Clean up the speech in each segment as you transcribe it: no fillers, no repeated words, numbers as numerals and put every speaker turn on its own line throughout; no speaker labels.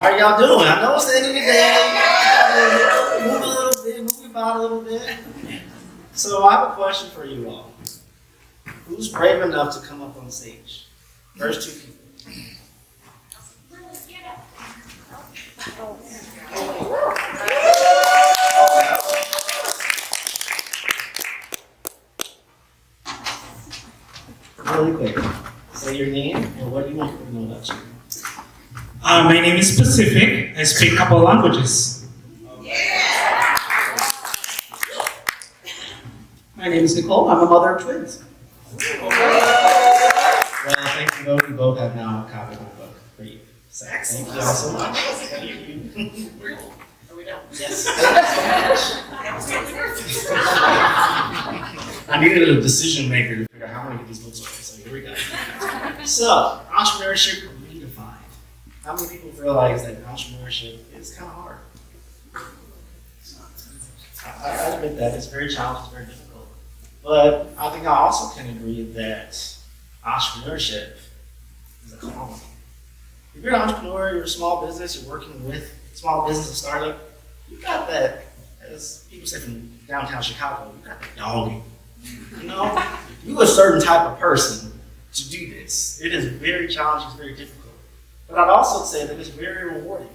How are y'all doing? I know it's the end of the day. Move a little bit, move about a little bit. So I have a question for you all. Who's brave enough to come up on stage? First two people. Really quick. Say your name and what do you want people to know about you?
My name is Pacific. I speak a couple of languages.
My name is Nicole. I'm a mother of twins.
Well, thank you both. You both have now a copy of the book for you. So, thank you all so much. Thank you. Yes. I needed a decision maker to figure out how many of these books are. So here we go. So, entrepreneurship redefined. How many people realize that entrepreneurship is kind of hard? I admit that it's very challenging, it's very difficult. But I think I also can agree that entrepreneurship is a calling. If you're an entrepreneur, you're a small business, you're working with small business and startup, you got that, as people say from downtown Chicago, you got that dog. You know, you're a certain type of person to do this. It is very challenging, it's very difficult. But I'd also say that it's very rewarding.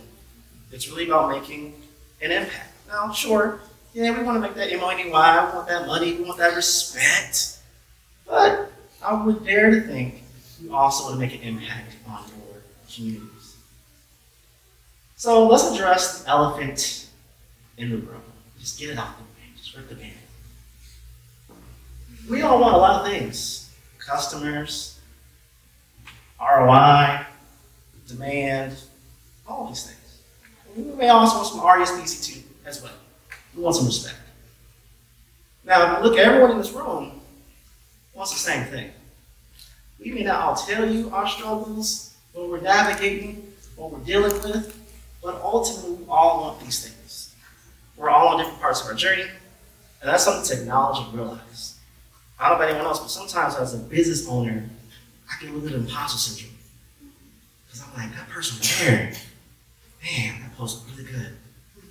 It's really about making an impact. Now, sure, yeah, we want to make that money, we want that money, we want that respect. But I would dare to think you also want to make an impact on your communities. So let's address the elephant in the room. Just get it off the way, just rip the band. We all want a lot of things. Customers, ROI, demand, all these things. We may also want some RESPC too, as well. We want some respect. Now, if you look at everyone in this room, wants the same thing. We may not all tell you our struggles, what we're navigating, what we're dealing with, but ultimately we all want these things. We're all on different parts of our journey, and that's something to acknowledge and realize. I don't know about anyone else, but sometimes as a business owner, I get a little bit of imposter syndrome. Because I'm like, that person there, man, that post is really good.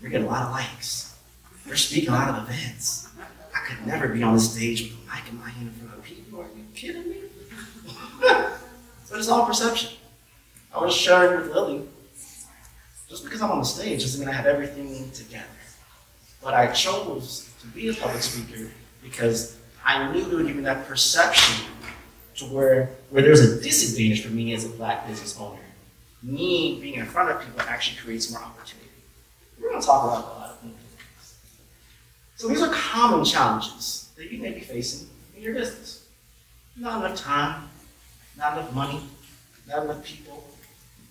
They're getting a lot of likes. They're speaking a lot of events. I could never be on the stage with a mic in my hand in front of people. Are you kidding me? But it's all perception. I was sharing with Lily, just because I'm on the stage doesn't mean I have everything together. But I chose to be a public speaker because I knew it would give me that perception to where there's a disadvantage for me as a Black business owner. Me being in front of people actually creates more opportunity. We're going to talk about a lot of things. So these are common challenges that you may be facing in your business. Not enough time, not enough money, not enough people.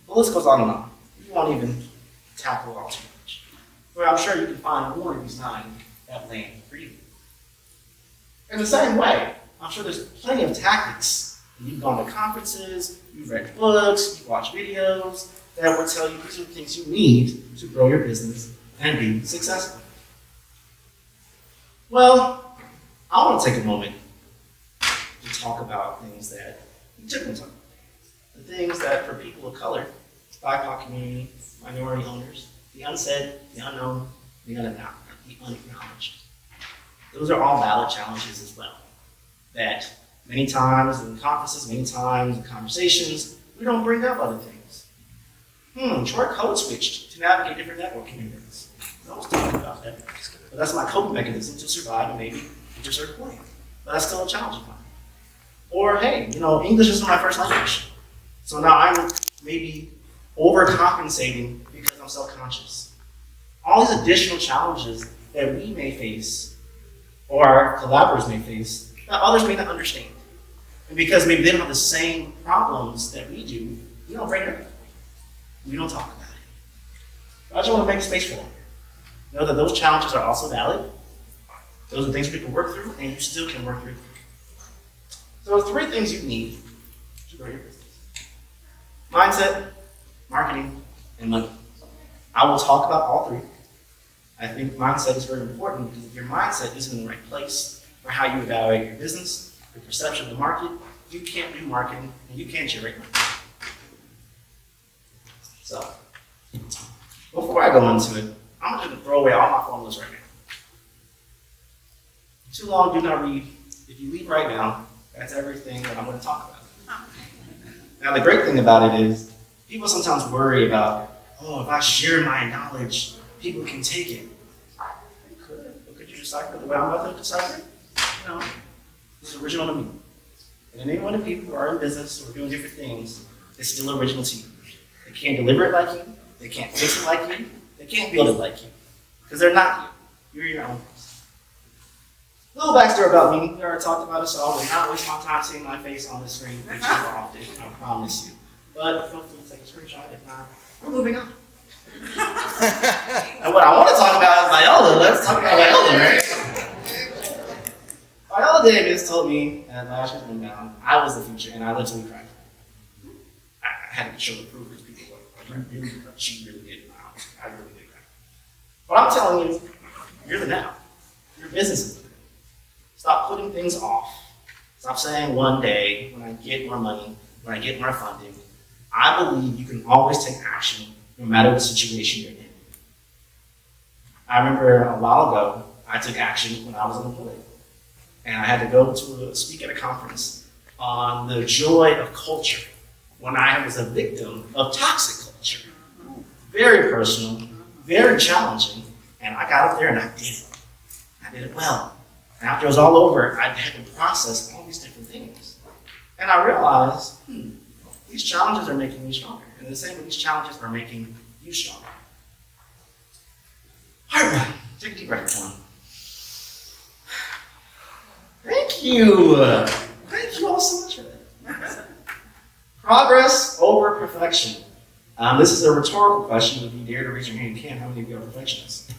The list goes on and on. We won't even tackle it all too much. But I'm sure you can find one of these 9 that land for you. In the same way, I'm sure there's plenty of tactics. You've gone to conferences, you've read books, you've watched videos that will tell you these are the things you need to grow your business and be successful. Well, I want to take a moment to talk about things that we typically talk about. The things that for people of color, BIPOC community, minority owners, the unsaid, the unknown, the unacknowledged. Those are all valid challenges as well. That many times in conferences, many times in conversations, we don't bring up other things. Troy code switched to navigate different networking environments. I was talking about that. But that's my coping mechanism to survive and maybe reach a certain point. But that's still a challenge of mine. Or hey, English isn't my first language. So now I'm maybe overcompensating because I'm self-conscious. All these additional challenges that we may face, or our collaborators may face, that others may not understand. And because maybe they don't have the same problems that we do, we don't bring it up. We don't talk about it. But I just want to make space for them. Know that those challenges are also valid. Those are things we can work through, and you still can work through. So there are 3 things you need to grow your business. Mindset, marketing, and money. I will talk about all 3. I think mindset is very important because if your mindset isn't in the right place for how you evaluate your business, your perception of the market, you can't do marketing and you can't generate money. So, before I go into it, I'm going to throw away all my formulas right now. Too long, do not read. If you leave right now, that's everything that I'm going to talk about. Now, the great thing about it is, people sometimes worry about, oh, if I share my knowledge, people can take it. You could, but could you decipher the way I'm about to decipher it? No. This is original to me. And any one of people who are in business or doing different things, it's still original to you. They can't deliver it like you. They can't fix it like you. They can't build it like you. Because they're not you. You're your own person. A little backstory about me. We already talked about it, so I will not waste my time seeing my face on the screen too often. I promise you. But feel free to take a screenshot. If not, we're moving on. And what I want to talk about is Viola. Let's talk about Viola, right? Viola Davis told me at last year's inbound, I was the future, and I literally cried. I had to show the proof because people were like, she really did. I really did cry. But I'm telling you, you're the now. Your business is the now. Stop putting things off. Stop saying one day, when I get more money, when I get more funding. I believe you can always take action no matter the situation you're in. I remember a while ago, I took action when I was unemployed. And I had to go to speak at a conference on the joy of culture when I was a victim of toxic culture. Very personal, very challenging, and I got up there and I did it. I did it well. And after it was all over, I had to process all these different things. And I realized, these challenges are making me stronger. And the same way these challenges are making you stronger. All right, take a deep breath, everyone. Thank you. Thank you all so much for that. Progress over perfection. This is a rhetorical question. If you dare to raise your hand, you can. How many of you are perfectionists?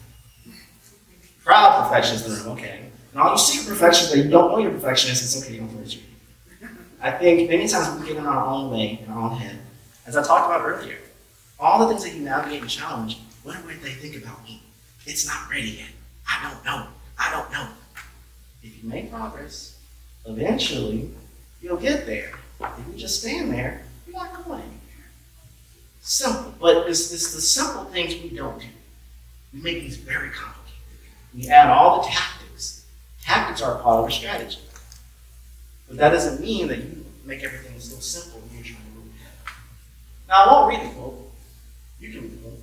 Proud perfectionists in the room, okay. And all you secret perfectionists that you don't know you're perfectionists, it's okay, you don't have to raise your hand. I think many times we get in our own way, in our own head. As I talked about earlier, all the things that you navigate and challenge, what would they think about me? It's not ready yet. I don't know. I don't know. If you make progress, eventually you'll get there. If you just stand there, you're not going anywhere. Simple, but it's the simple things we don't do. We make these very complicated. We add all the tactics. Tactics are a part of our strategy. But that doesn't mean that you make everything so simple when you're trying to move ahead. Now, I won't read the quote. You can read the quote.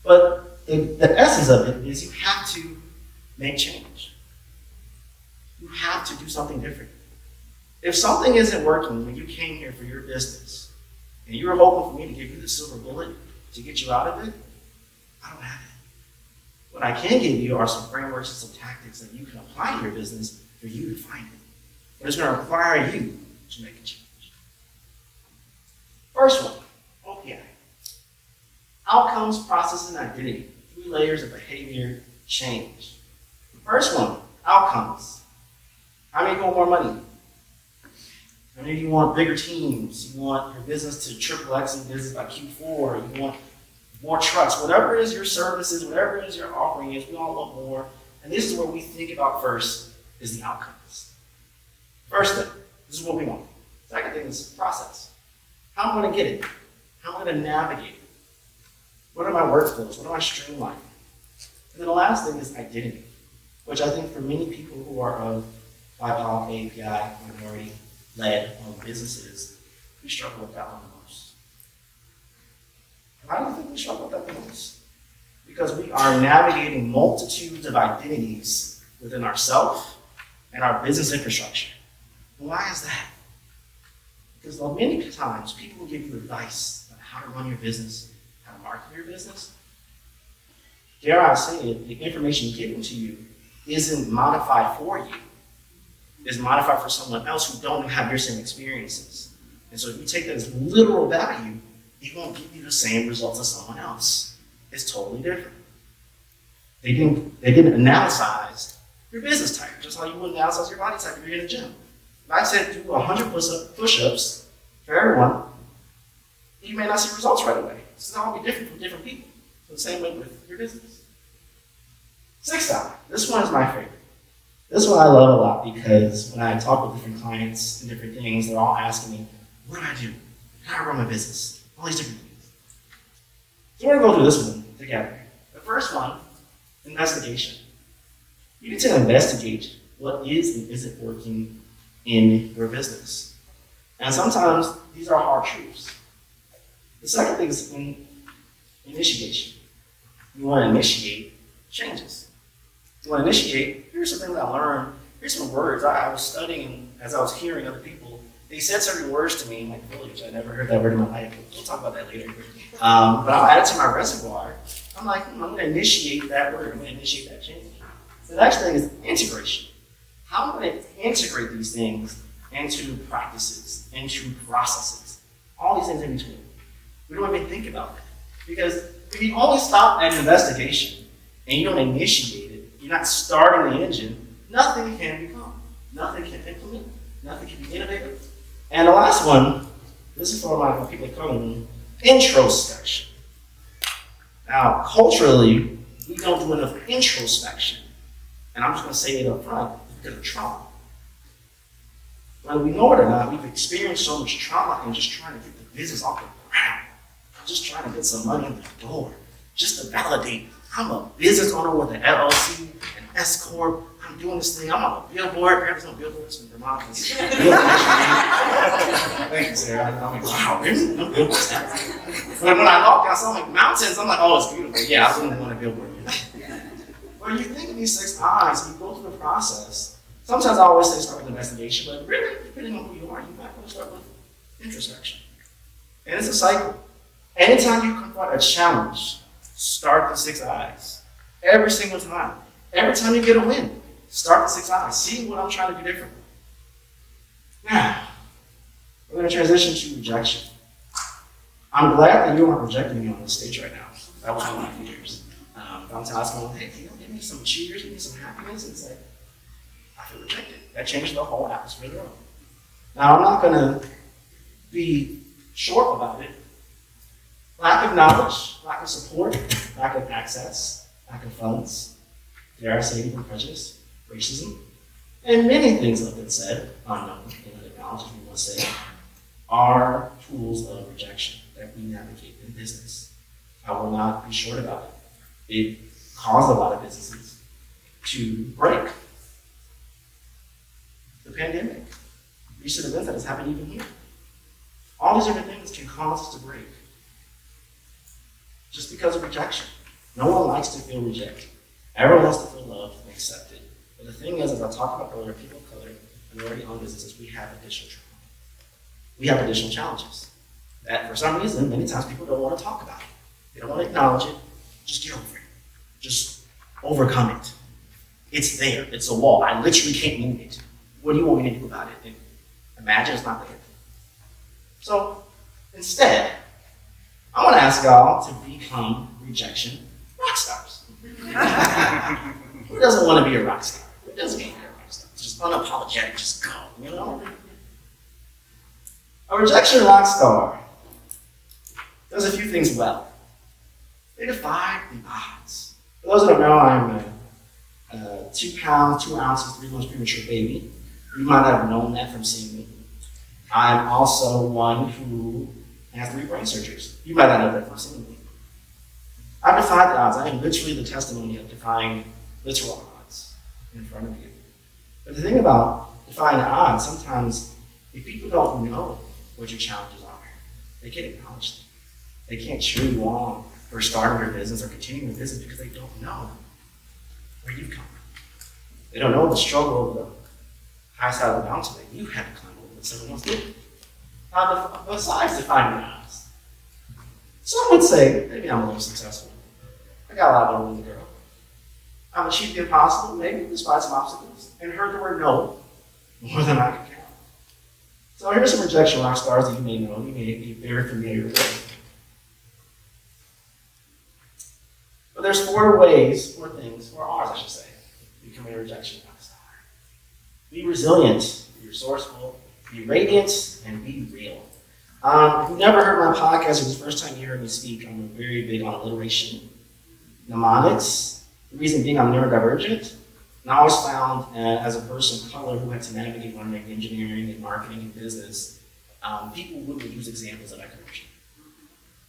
But the essence of it is you have to make change. You have to do something different. If something isn't working when you came here for your business, and you were hoping for me to give you the silver bullet to get you out of it, I don't have it. What I can give you are some frameworks and some tactics that you can apply to your business for you to find it. But it's going to require you to make a change. First one, OPI. Outcomes, process, and identity. 3 layers of behavior change. The first one, outcomes. How many of you want more money? How many of you want bigger teams? You want your business to triple X in business by Q4. You want more trucks. Whatever it is your services, whatever it is your offering is, we all want more. And this is what we think about first, is the outcomes. First thing, this is what we want. Second thing is process. How am I going to get it? How am I going to navigate it? What are my workflows? What am I streamlining? And then the last thing is identity, which I think for many people who are of BIPOC, API, minority-led businesses, we struggle with that one the most. Why do you think we struggle with that the most? Because we are navigating multitudes of identities within ourselves and our business infrastructure. And why is that? Because many times people will give you advice on how to run your business, how to market your business. Dare I say it, the information given to you isn't modified for you. It's modified for someone else who don't have your same experiences. And so if you take that as literal value, it won't give you the same results as someone else. It's totally different. They didn't analyze your business type, just like you wouldn't analyze your body type if you're in the gym. If I said do 100 push-ups for everyone, you may not see results right away. This is all be different from different people. So the same way with your business. 6th hour. This one is my favorite. This one I love a lot because when I talk with different clients and different things, they're all asking me, what do I do? How do I run my business? All these different things. So we're going to go through this one together. investigation. You need to investigate what is and isn't working in your business. And sometimes these are hard truths. The second thing is initiation. You want to initiate changes. You want to initiate, here's some things I learned, here's some words. I was studying as I was hearing other people. They said certain words to me in my village. I never heard that word in my life. We'll talk about that later. But I'll add it to my reservoir. I'm like, I'm going to initiate that word. I'm going to initiate that change. The next thing is integration. How am I going to integrate these things into practices, into processes, all these things in between? We don't even think about that. Because if you only stop at investigation and you don't initiate it, you're not starting the engine, nothing can become. Nothing can implement. Nothing can be innovative. And the last one, this is for my people that call me introspection. Now, culturally, we don't do enough introspection. And I'm just going to say it up front, because of trauma. Whether we know it or not, we've experienced so much trauma and just trying to get the business off the ground. Just trying to get some money in the door. Just to validate, I'm a business owner with an LLC, an S Corp. I'm doing this thing. I'm on a billboard. There's no billboards in Vermont. Thank you, Sarah. I'm like, wow, there's no billboards. When I walk down some like mountains, I'm like, oh, it's beautiful. Yeah, I wouldn't want a billboard. When you think of these 6 eyes, you go through the process. Sometimes I always say start with investigation, but really, depending on who you are, you might want to start with introspection. And it's a cycle. Anytime you confront a challenge, start the 6 eyes. Every single time. Every time you get a win, start the 6 eyes. See what I'm trying to do differently. Now, we're going to transition to rejection. I'm glad that you aren't rejecting me on this stage right now. That was one of my fears. I'm telling hey, give me some cheers, give me some happiness. And it's like, I feel rejected. That changed the whole atmosphere of the room. Now, I'm not going to be short about it. Lack of knowledge, lack of support, lack of access, lack of funds, dare I say even prejudice, racism, and many things that have been said, unknown, in other knowledge, if you want to say, are tools of rejection that we navigate in business. I will not be short about it. It caused a lot of businesses to break. The pandemic, recent events that has happened even here. All these different things can cause us to break. Just because of rejection. No one likes to feel rejected. Everyone wants to feel loved and accepted. But the thing is, as I talked about earlier, people of color, minority-owned businesses, we have additional trauma. We have additional challenges that, for some reason, many times people don't want to talk about it. They don't want to acknowledge it. Just get over it. Just overcome it. It's there. It's a wall. I literally can't move it. What do you want me to do about it? And imagine it's not there. So, instead, I want to ask y'all to become rejection rock stars. Who doesn't want to be a rock star? Who doesn't want to be a rock star? Just unapologetic, just go, you know? A rejection rock star does a few things well. They defy the odds. For those that don't know, I'm a 2 pounds, 2 ounces, 3 months premature baby. You might not have known that from seeing me. I'm also one who has 3 brain surgeries. You might not know that from seeing me. I defy the odds. I am literally the testimony of defying literal odds in front of you. But the thing about defying the odds, sometimes if people don't know what your challenges are, they can't acknowledge them. They can't cheer you on for starting your business or continuing your business because they don't know where you've come from. They don't know the struggle over the high side of the mountain that you had to climb over that someone else did. Besides defying the odds, some would say, maybe I'm a little successful. I got a lot of money in the girl. I've achieved the impossible, maybe despite some obstacles, and heard the word no more than I could count. So here's some rejection rock stars that you may know, you may be very familiar with. But there's 4 things, 4 R's I should say, to become a rejection rock star. Be resilient, be resourceful, be radiant, and be real. If you've never heard my podcast, it's the first time you heard me speak, I'm very big on alliteration, mnemonics. The reason being I'm neurodivergent. And I always found as a person of color who had to navigate learning engineering and marketing and business, people wouldn't use examples that I could understand.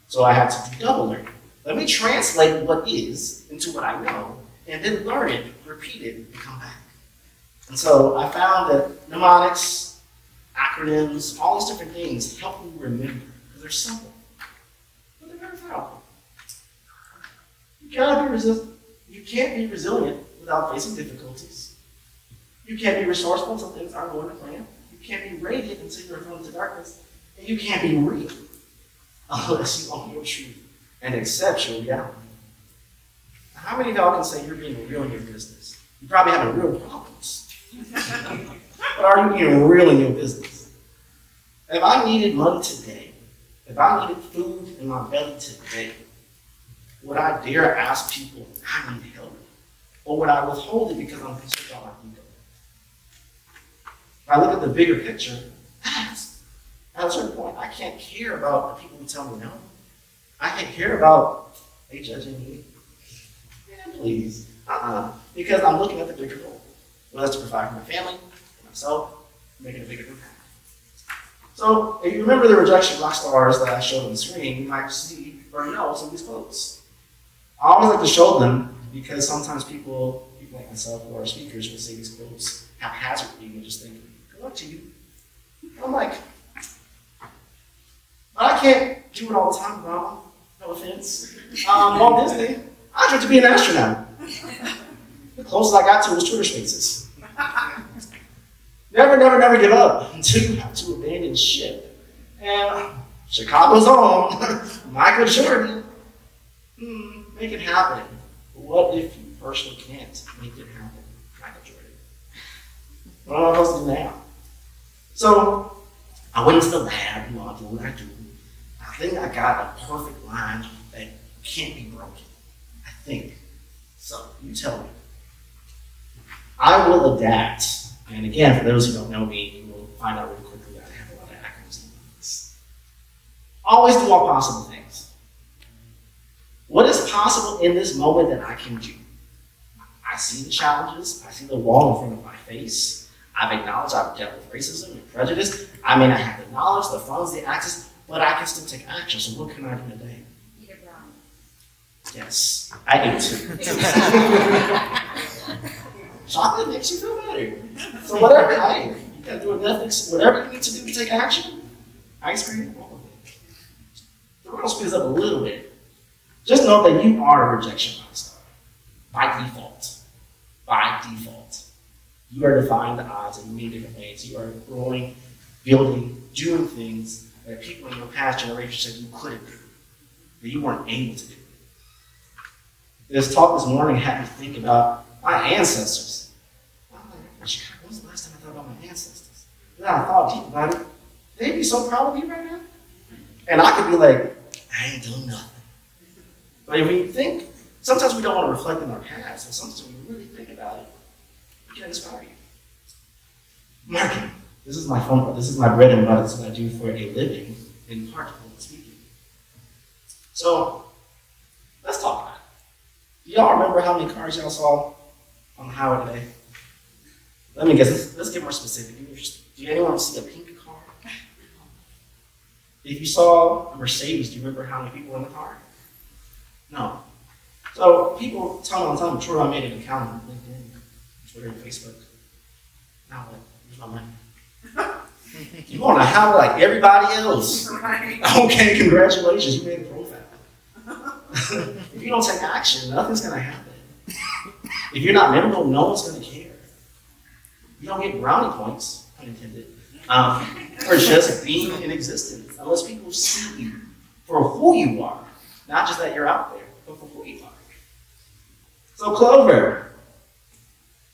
So I had to do double learning. Let me translate what is into what I know, and then learn it, repeat it, and come back. And so I found that mnemonics, acronyms, all these different things help you remember, because they're simple, but they're very powerful. You gotta be resistant. You can't be resilient without facing difficulties. You can't be resourceful until things aren't going to plan. You can't be radiant until you're thrown into darkness. And you can't be real unless you own your truth and accept your reality. Now, how many of y'all can say you're being real in your business? You probably have real problems. But are you being real in your business? If I needed money today, if I needed food in my belly today, would I dare ask people, I need help? Or would I withhold it because I'm concerned about my ego? If I look at the bigger picture, ask. At a certain point, I can't care about the people who tell me no. I can't care about they judging me. Yeah, please. Because I'm looking at the bigger goal. Whether it's to provide for my family, for myself, making a bigger impact. So, if you remember the rejection rock stars that I showed on the screen, you might see or know some of these quotes. I always like to show them because sometimes people like myself who are speakers will say these quotes haphazardly and just think, good luck to you. And I'm like, but I can't do it all the time, Mama. No offense. Walt Disney, I dreamed to be an astronaut. The closest I got to was Twitter Spaces. Never give up until you have to abandon ship. And Chicago's own, Michael Jordan, make it happen. But what if you personally can't make it happen, Michael Jordan? What am I supposed to do now? So I went into the lab, I do what I do. I think I got a perfect line that can't be broken. I think. So you tell me. I will adapt. And again, for those who don't know me, you will find out really quickly that I have a lot of acronyms and this. Always do all possible things. What is possible in this moment that I can do? I see the challenges. I see the wall in front of my face. I've acknowledged I've dealt with racism and prejudice. I may not have the knowledge, the funds, the access, but I can still take action. So what can I do today?
Eat a brownie.
Yes, I ate two. Chocolate makes you feel better. So whatever, you gotta do enough, whatever you need to do to take action, ice cream, all of it. The world speeds up a little bit. Just know that you are a rejection rockstar. By default. By default. You are defying the odds in many different ways. You are growing, building, doing things that people in your past generation said you couldn't do, that you weren't able to do. This talk this morning had me think about my ancestors. When was the last time I thought about my ancestors? Then I thought deep about it. They'd be so proud of me right now. And I could be like, I ain't doing nothing. But if we think, sometimes we don't want to reflect on our past, but sometimes when we really think about it, we can inspire you. Marketing. This is my phone. This is my bread and butter. This is what I do for a living, in part of public speaking. So, let's talk about it. Do y'all remember how many cars y'all saw on the highway today? Let me guess, let's get more specific. Do anyone see a pink car? If you saw a Mercedes, do you remember how many people were in the car? No. So people tell me all the time, Troy, I made an account on LinkedIn, Twitter, and Facebook. Now what? Where's my money? You want to have like everybody else.
Right.
Okay, congratulations, you made a profile. If you don't take action, nothing's going to happen. If you're not memorable, no one's going to care. You don't get brownie points, unintended, for just being in existence, unless people see you for who you are, not just that you're out there, but for who you are. So Clover,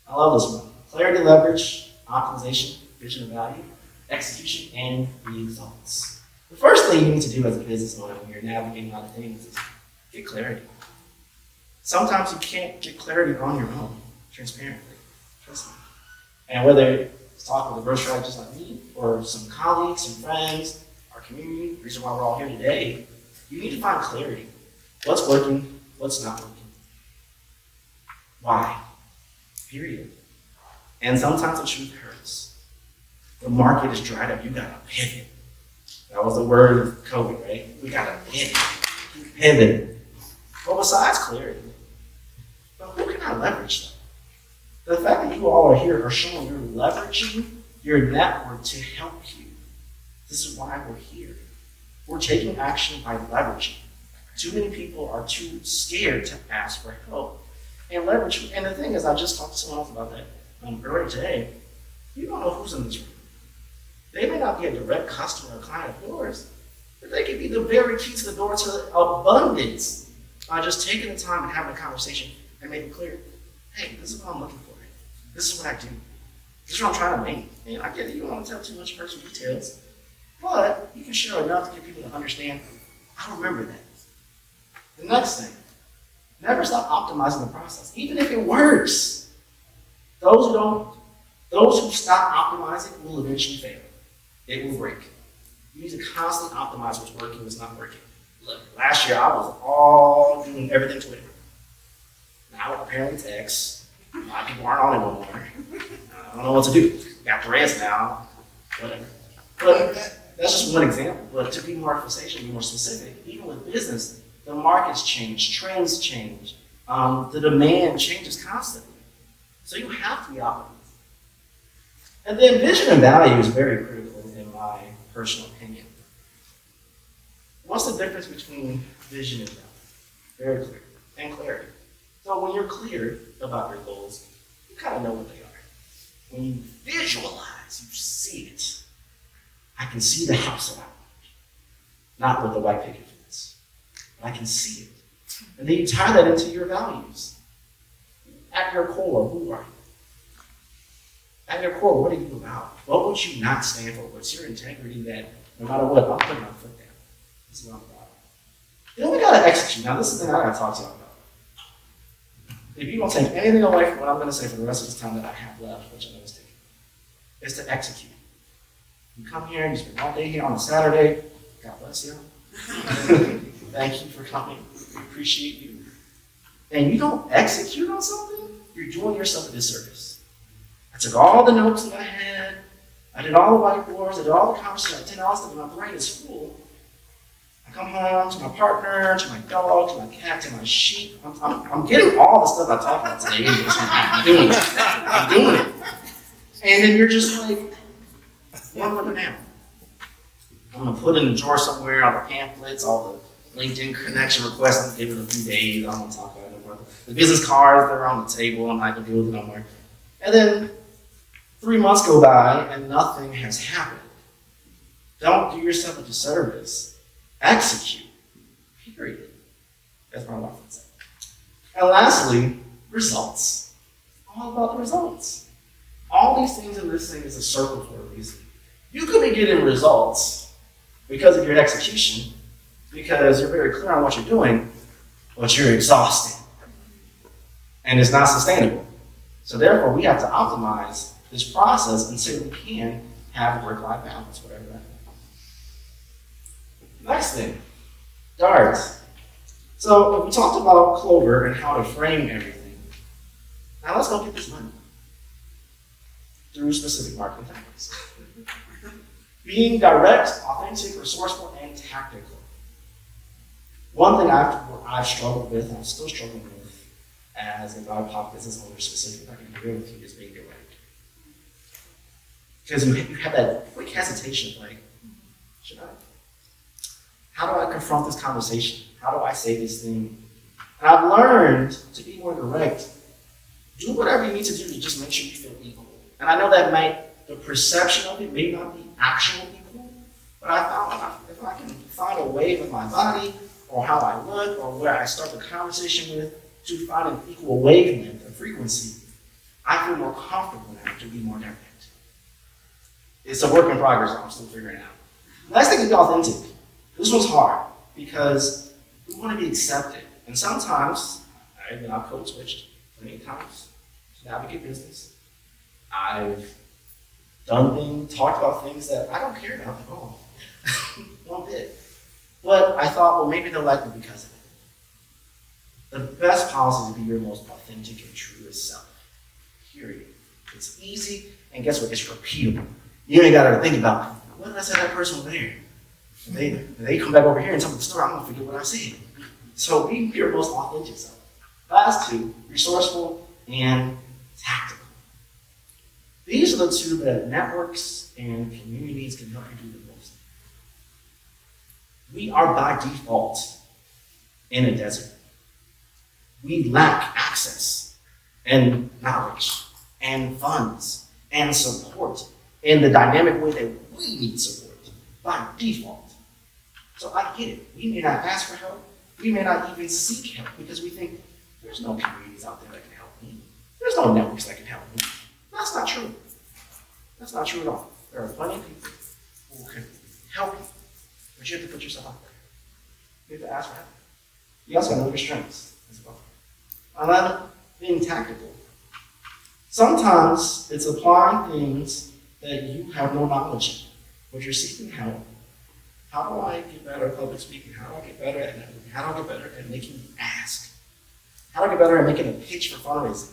I love this one. Clarity, leverage, optimization, vision and value, execution, and results. The first thing you need to do as a business owner when you're navigating a lot of things is get clarity. Sometimes you can't get clarity on your own, transparently. Trust me. And whether it's talking with a ghostwriter just like me, or some colleagues, some friends, our community, the reason why we're all here today, you need to find clarity. What's working, what's not working. Why? Period. And sometimes the truth hurts. The market is dried up, you gotta pivot. That was the word of COVID, right? We gotta pivot. Pivot. But besides clarity, but who can I leverage though. The fact that you all are here are showing you're leveraging your network to help you. This is why we're here. We're taking action by leveraging. Too many people are too scared to ask for help and leverage. And the thing is, I just talked to someone else about that earlier today. You don't know who's in this room. They may not be a direct customer or client of yours, but they could be the very key to the door to abundance by just taking the time and having a conversation and making it clear, hey, this is what I'm looking for. This is what I do. This is what I'm trying to make. And I get it, you don't want to tell too much personal details, but you can share enough to get people to understand, I remember that. The next thing, never stop optimizing the process, even if it works. Those who stop optimizing will eventually fail. It will break. You need to constantly optimize what's working, what's not working. Look, last year I was all doing everything Twitter. Now apparently it's X. A lot of people aren't on it no more. I don't know what to do. Got Threads now, whatever. But that's just one example. But to be more facetious, be more specific, even with business, the markets change, trends change, the demand changes constantly. So you have to be optimized. And then vision and value is very critical in my personal opinion. What's the difference between vision and value? Very clear. And clarity. So when you're clear about your goals, you kind of know what they are. When you visualize, you see it. I can see the house that I want. Not with the white picket fence. But I can see it. And then you tie that into your values. At your core, who are you? At your core, what are you about? What would you not stand for? What's your integrity that no matter what, I'll put my foot down. This is what I'm about. Then we gotta execute. Now this is the thing I gotta talk to you about. If you don't take anything away from what I'm gonna say for the rest of this time that I have left, which I know is taken, is to execute. You come here, you spend all day here on a Saturday. God bless you. Thank you for coming. We appreciate you. And you don't execute on something, you're doing yourself a disservice. I took all the notes in my head, I did all the whiteboards, I did all the conversations, I did all the stuff, and my brain is full. I come home to my partner, to my dog, to my cat, to my sheep. I'm getting all the stuff I talked about today. I'm doing it. I'm doing it. And then you're just like, what am I going to do now? I'm going to put in a drawer somewhere all the pamphlets, all the LinkedIn connection requests. I'm giving it a few days. I don't want to talk about it anymore. The business cards, they're on the table. I'm not going to deal with it no more. And then 3 months go by and nothing has happened. Don't do yourself a disservice. Execute. Period. That's my wife would say. And lastly, results. All about the results. All these things in this thing is a circle for a reason. You could be getting results because of your execution, because you're very clear on what you're doing, but you're exhausted. And it's not sustainable. So therefore, we have to optimize this process until we can have work-life balance, whatever that is. Next thing, darts. So we talked about Clover and how to frame everything. Now let's go get this money through specific marketing tactics. Being direct, authentic, resourceful, and tactical. One thing I've struggled with, and I'm still struggling with, as a BIPOC business owner specific, I can be real with you, is being direct. Because you have that quick hesitation, like, should I? How do I confront this conversation? How do I say this thing? And I've learned to be more direct. Do whatever you need to do to just make sure you feel equal. And I know that the perception of it may not be actual equal, but I found if I can find a way with my body, or how I look, or where I start the conversation with, to find an equal wavelength or frequency, I feel more comfortable now to be more direct. It's a work in progress, I'm still figuring it out. Last thing is be authentic. This one's hard because we want to be accepted. And sometimes, I've code switched many times to navigate business. I've talked about things that I don't care about at all. One bit. But I thought, well, maybe they'll like me because of it. The best policy is to be your most authentic and truest self. Period. It's easy, and guess what? It's repeatable. You ain't got to think about, what did I say to that person over there? They come back over here and tell me the story, I'm going to forget what I said. So be your most authentic self. Last two, resourceful and tactical. These are the two that networks and communities can help you do the most. We are by default in a desert. We lack access and knowledge and funds and support in the dynamic way that we need support by default. So I get it. We may not ask for help. We may not even seek help because we think there's no communities out there that can help me. There's no networks that can help me. That's not true. That's not true at all. There are plenty of people who can help you, but you have to put yourself out there. You have to ask for help. You also got to know your strengths as well. And then being tactical. Sometimes it's applying things that you have no knowledge in, but you're seeking help. How do I get better at public speaking? How do I get better at networking? How do I get better at making you ask? How do I get better at making a pitch for fundraising?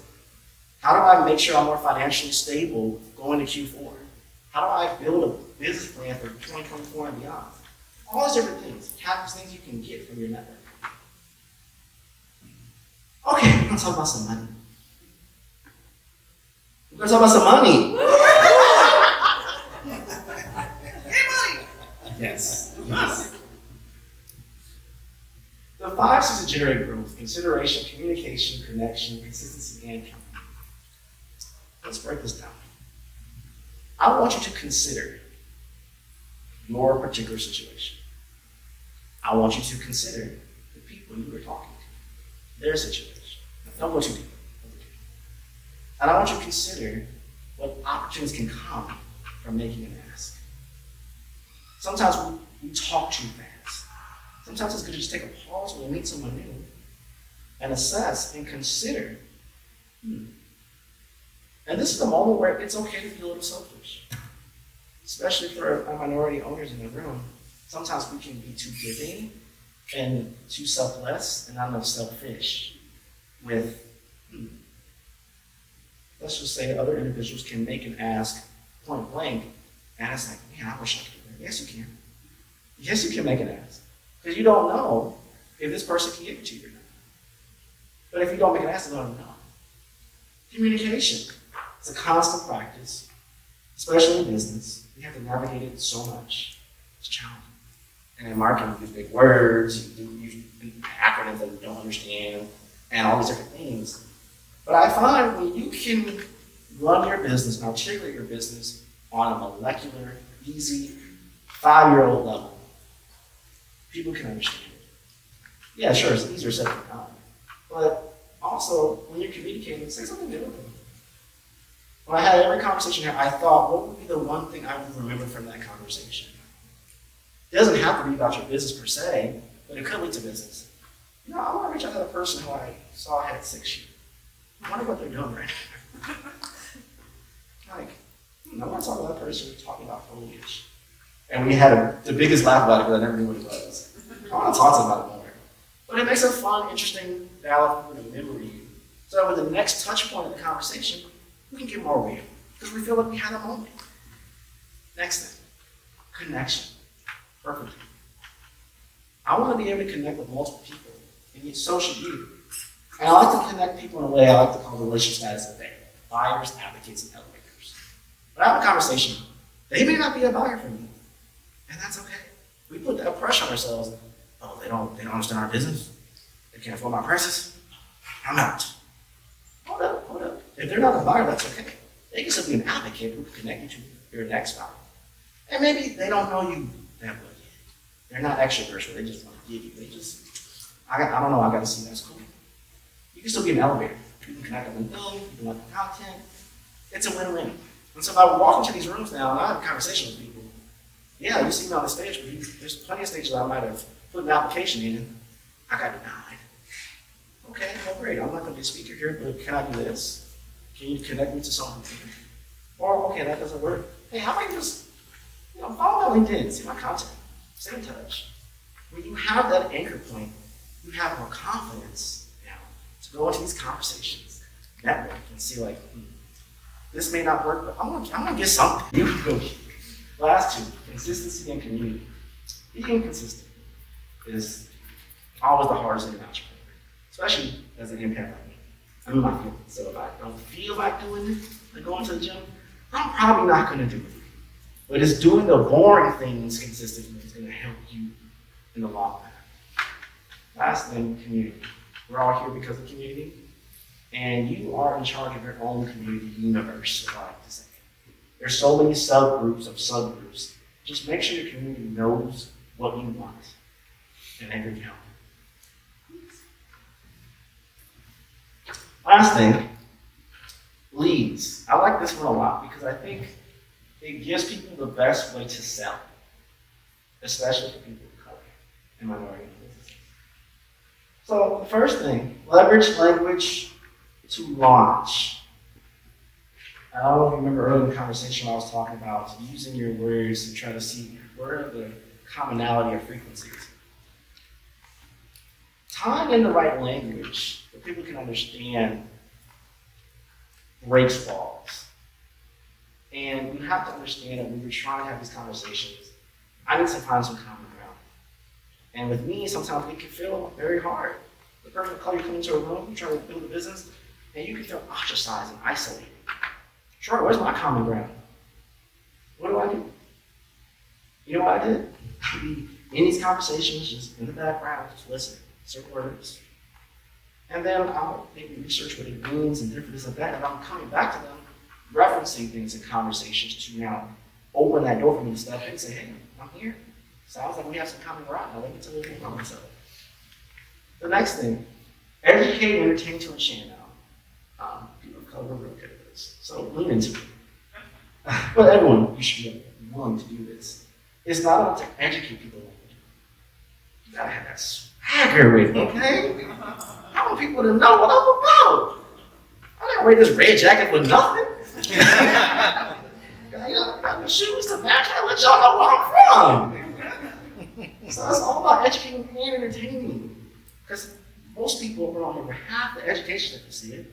How do I make sure I'm more financially stable going to Q4? How do I build a business plan for 2024 and beyond? All these different things, countless things you can get from your network. Okay, we're gonna talk about some money. We're gonna talk about some money. Yes. The 5 C's to generate growth: consideration, communication, connection, consistency, and accountability. Let's break this down. I want you to consider your particular situation. I want you to consider the people you were talking to, their situation. Don't go too deep. And I want you to consider what opportunities can come from making an ask. Sometimes we talk too fast. Sometimes it's good to just take a pause when we meet someone new and assess and consider. And this is the moment where it's okay to be a little selfish, especially for our minority owners in the room. Sometimes we can be too giving and too selfless and not enough selfish with, let's just say other individuals can make an ask point blank, and it's like, man, I wish I could do that. Yes, you can. Yes, you can make an ask. Because you don't know if this person can give it to you or not. But if you don't make an ask, you don't know. Communication. It's a constant practice, especially in business. You have to navigate it so much. It's challenging. And in marketing, you use big words, you use acronyms that you don't understand, and all these different things. But I find when you can run your business and articulate your business on a molecular, easy, 5-year-old level, people can understand it. Yeah, sure, it's easier said than done. But also, when you're communicating, say something different. When I had every conversation here, I thought, what would be the one thing I would remember from that conversation? It doesn't have to be about your business per se, but it could lead to business. You know, I want to reach out to the person who I saw had 6 sheep. I wonder what they're doing right now. Like, I want to talk to that person who's talking about foliage. And we had the biggest laugh about it because I never knew what it was. I want to talk to them about it more. But it makes a fun, interesting, valid for them to remember you. So with the next touch point of the conversation, we can get more real because we feel like we had a moment. Next thing, connection. Perfect. I want to be able to connect with multiple people, and so should you. And I like to connect people in a way I like to call relationship status of buyers, advocates, and elevators. But I have a conversation. They may not be a buyer for me, and that's okay. We put that pressure on ourselves. Oh, they don't understand our business. They can't afford my prices. I'm out. Hold up. If they're not a buyer, that's okay. They can still be an advocate who can connect you to your next buyer. And maybe they don't know you that well yet. They're not extroverts where they just want to give you. I don't know, I got to see that's cool. You can still be an elevator. You can connect with them, you can like the content. It's a win-win. And so if I walk into these rooms now and I have a conversation with people, yeah, you see me on the stage, but there's plenty of stages I might have put an application in. I got denied. Okay, well, great. I'm not going to be a speaker here, but can I do this? Can you connect me to someone? Or, okay, that doesn't work. Hey, how about you just follow my LinkedIn, see my content, stay in touch. When you have that anchor point, you have more confidence now to go into these conversations, network, and see like, this may not work, but I'm gonna get something. You go. Last two, consistency and community. Being consistent is always the hardest thing in entrepreneur, especially as an impact like me. I'm in my feelings. So if I don't feel like doing it, like going to the gym, I'm probably not going to do it. But it's doing the boring things consistently that's going to help you in the long run. Last thing, community. We're all here because of community, and you are in charge of your own community universe, as I like to say. There's so many subgroups of subgroups. Just make sure your community knows what you want, and they can help. Last thing, leads. I like this one a lot because I think it gives people the best way to sell, especially for people of color and minority businesses. So the first thing, leverage language to launch. I don't know if you remember earlier in the conversation I was talking about using your words to try to see where are the commonality or frequencies. Tying in the right language that people can understand breaks walls. And you have to understand that when you're trying to have these conversations, I need to find some common ground. And with me, sometimes it can feel very hard. The person of color, you come into a room, you're trying to build a business, and you can feel ostracized and isolated. Sure, where's my common ground? What do I do? You know what I did? I'd be in these conversations, just in the background, just listening, certain words. And then I'll maybe research what it means and different this and that, and I'm coming back to them, referencing things in conversations to now open that door for me to step in and say, hey, I'm here. Sounds like we have some common ground. Now let me tell you about myself. The next thing, educate, entertain to enchant. People of color are real good at this, so lean into it. But everyone, you should be willing to do this. It's not enough to educate people. You gotta have that swagger with it, okay? I want people to know what I'm about. I didn't wear this red jacket for nothing. I got the shoes to match. I let y'all know where I'm from. So it's all about educating and entertaining. Because most people around here have the education that you see it,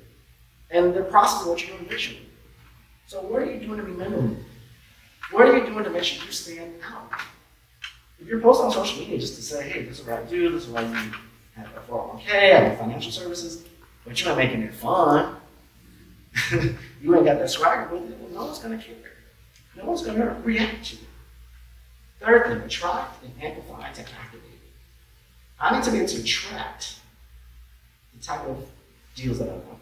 and they're processing what you're doing visually. So what are you doing to be memorable? What are you doing to make sure you stand out? If you're posting on social media just to say, hey, this is what I do, this is what I do, I have a 401k, I have financial services, but you're not making it fun. You ain't got that swagger with it, well, no one's going to care. No one's going to react to it. Third thing, attract and amplify to activate. I need to be able to attract the type of deals that I want.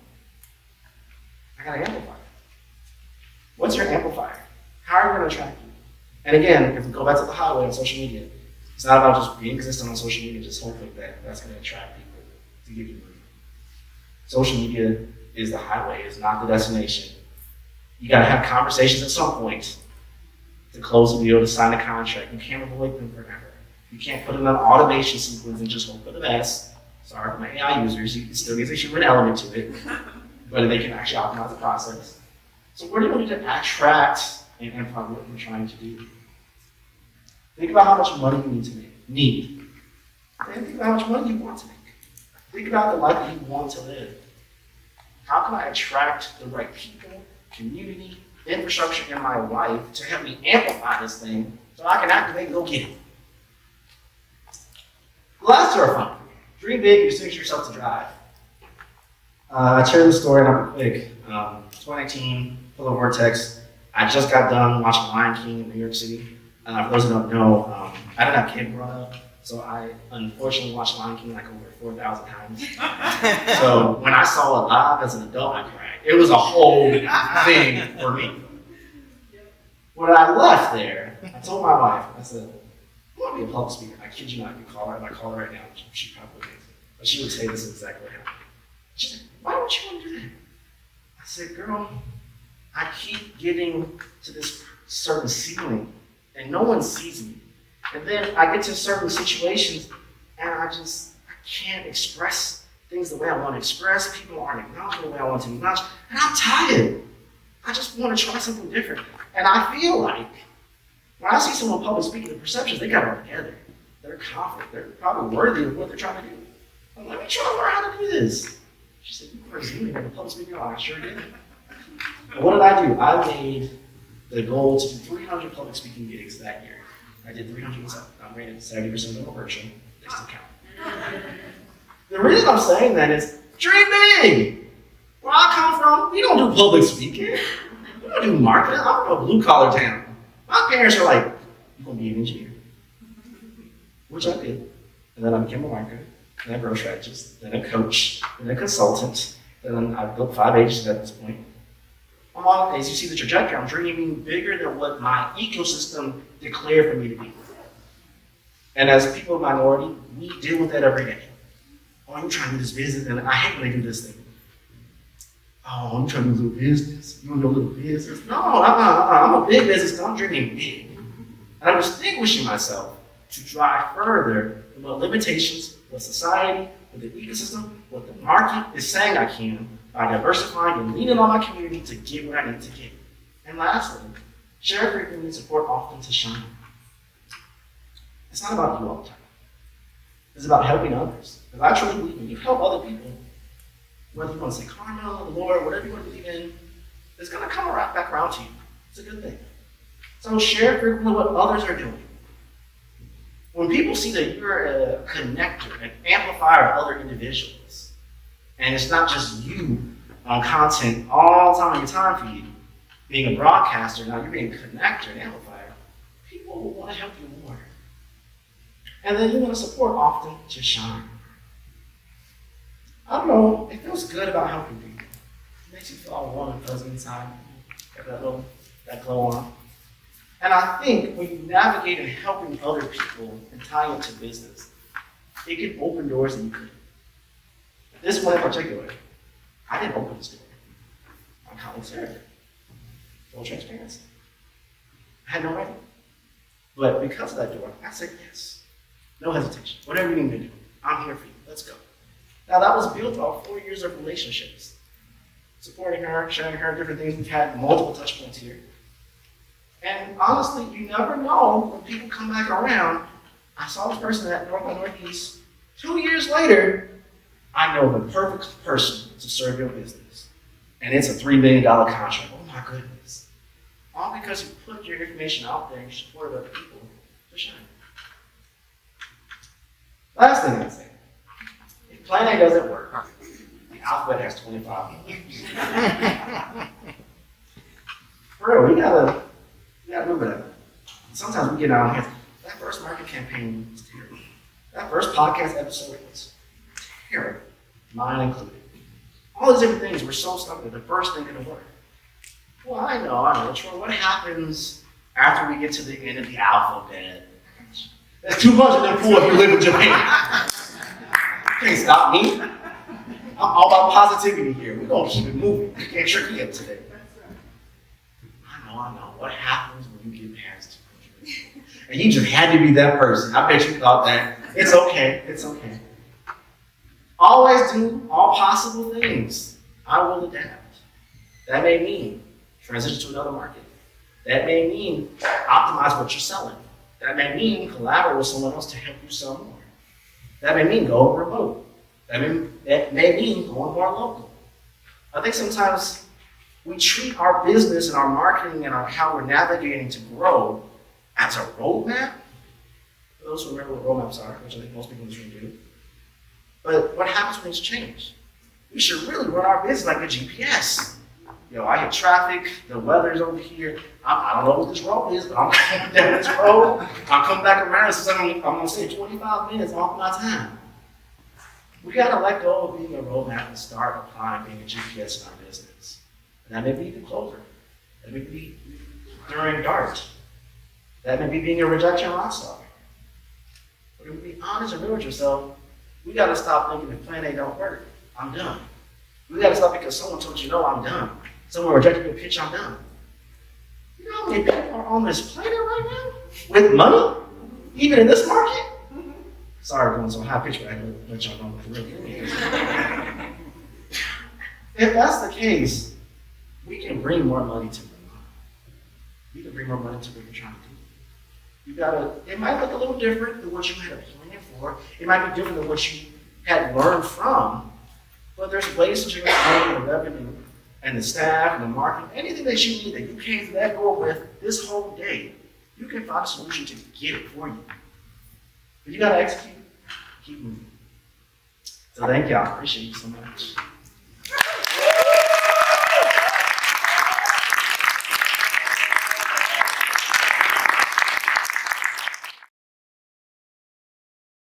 I got to amplify. What's your amplifier? How are you going to attract people? And again, if we go back to the highway on social media, it's not about just being consistent on social media, just hoping that that's going to attract people to give you money. Social media is the highway, it's not the destination. You got to have conversations at some point to close the deal, to sign a contract. You can't avoid them forever. You can't put in an automation sequence and just hope for the best. Sorry for my AI users, you still get a human element to it, but they can actually optimize the process. So what do you want to attract and amplify what you're trying to do? Think about how much money you need to make. And think about how much money you want to make. Think about the life that you want to live. How can I attract the right people, community, infrastructure in my life to help me amplify this thing so I can activate and go get it? The last two are fun. Dream big, you stick yourself to drive. I share this story and I'll be quick. 2019, Pillow Vortex. I just got done watching Lion King in New York City. For those who don't know, I didn't have kids growing up, so I unfortunately watched Lion King like over 4,000 times. So when I saw it live as an adult, I cried. It was a whole thing for me. When I left there, I told my wife, I said, I want to be a public speaker. I kid you not, I call her right now. She probably thinks it. But she would say this is exactly what happened. She said, why don't you want to do that? I said, girl, I keep getting to this certain ceiling and no one sees me. And then I get to certain situations and I can't express things the way I want to express. People aren't acknowledging the way I want to be acknowledged. And I'm tired. I just want to try something different. And I feel like when I see someone public speaking, the perceptions, they got it together. They're confident. They're probably worthy of what they're trying to do. I'm let me try to learn how to do this. She said, you were assuming that the public speaking? Oh, I sure did. But what did I do? I made the goal to do 300 public speaking gigs that year. I did 307. I'm rated 70% of them were virtual. They still count. The reason I'm saying that is dream big. Where I come from, we don't do public speaking. We don't do marketing. I'm from a blue-collar town. My parents are like, you're going to be an engineer. Which I did. And then I became a marketer, then a growth strategist, then a coach, then a consultant. Then I built 5 agencies at this point. As you see the trajectory, I'm dreaming bigger than what my ecosystem declared for me to be. And as people of minority, we deal with that every day. Oh, I'm trying to do this business, and I hate when they do this thing. Oh, I'm trying to do a little business. You want to do a little business? No, I'm a big business. I'm dreaming big. And I'm distinguishing myself to drive further than what limitations, what society, what the ecosystem, what the market is saying I can, by diversifying and leaning on my community to get what I need to get. And lastly, share frequently, support often to shine. It's not about you all the time. It's about helping others. Because I truly believe when you help other people, whether you want to say karma, the Lord, whatever you want to believe in, it's going to come back around to you. It's a good thing. So share frequently what others are doing. When people see that you're a connector, an amplifier of other individuals, and it's not just you on content all the time on your time feed, being a broadcaster, now you're being a connector, an amplifier, people will want to help you more. And then you want to support often to shine. I don't know, it feels good about helping people. It makes you feel all warm and fuzzy inside. Got that glow on. And I think when you navigate in helping other people and tie into business, it can open doors that you couldn't. This one in particular, I didn't open this door. I'm colleague Sarah. Full transparency. I had no idea. But because of that door, I said yes. No hesitation. Whatever you need to do, I'm here for you. Let's go. Now that was built off 4 years of relationships. Supporting her, sharing her different things. We've had multiple touch points here. And honestly, you never know when people come back around. I saw this person at North by Northeast. 2 years later, I know the perfect person to serve your business. And it's a $3 million contract. Oh my goodness. All because you put your information out there and you support other people to shine. Last thing I'd say. If Plan A doesn't work, the alphabet has 25 letters. For real, we gotta remember that. Sometimes we get out and that first market campaign was terrible. That first podcast episode was terrible, mine included. All these different things were so stuck that the first thing didn't work. Well, I know, Troy, what happens after we get to the end of the alphabet? That's too much of them pool if you live in Japan. You can't stop me. I'm all about positivity here. We're gonna keep it moving. You can't trick me up today. I know. What happens when you get past 200? And you just had to be that person. I bet you thought that. It's okay. It's okay. Always do all possible things. I will adapt. That may mean transition to another market. That may mean optimize what you're selling. That may mean collaborate with someone else to help you sell more. That may mean go remote. That may mean going more local. I think sometimes we treat our business and our marketing and how we're navigating to grow as a roadmap. For those who remember what roadmaps are, which I think most people in this room do. But what happens when things change? We should really run our business like a GPS. I hit traffic, the weather's over here. I don't know what this road is, but I'm coming down this road. I'll come back around, so I'm going to say 25 minutes off my time. We got to let go of being a roadmap and start applying being a GPS in our business. And that may be the closer. That may be during DART. That may be being a rejection rock star. But if we be honest and real with yourself, we got to stop thinking if Plan A don't work, I'm done. We got to stop because someone told you no, I'm done. Someone rejected your pitch, I'm done. You know how many people are on this planet right now with money, even in this market? Sorry, going so high pitch, but I can let y'all know what the real thing is. If that's the case, we can bring more money to Vermont. We can bring more money to what you're trying to do. It might look a little different than what you had a plan for. It might be different than what you had learned from. But there's ways to generate money and revenue and the staff and the marketing, anything that you need that you can't let go with this whole day. You can find a solution to get it for you. But you got to execute, keep moving. So thank y'all. I appreciate you so much.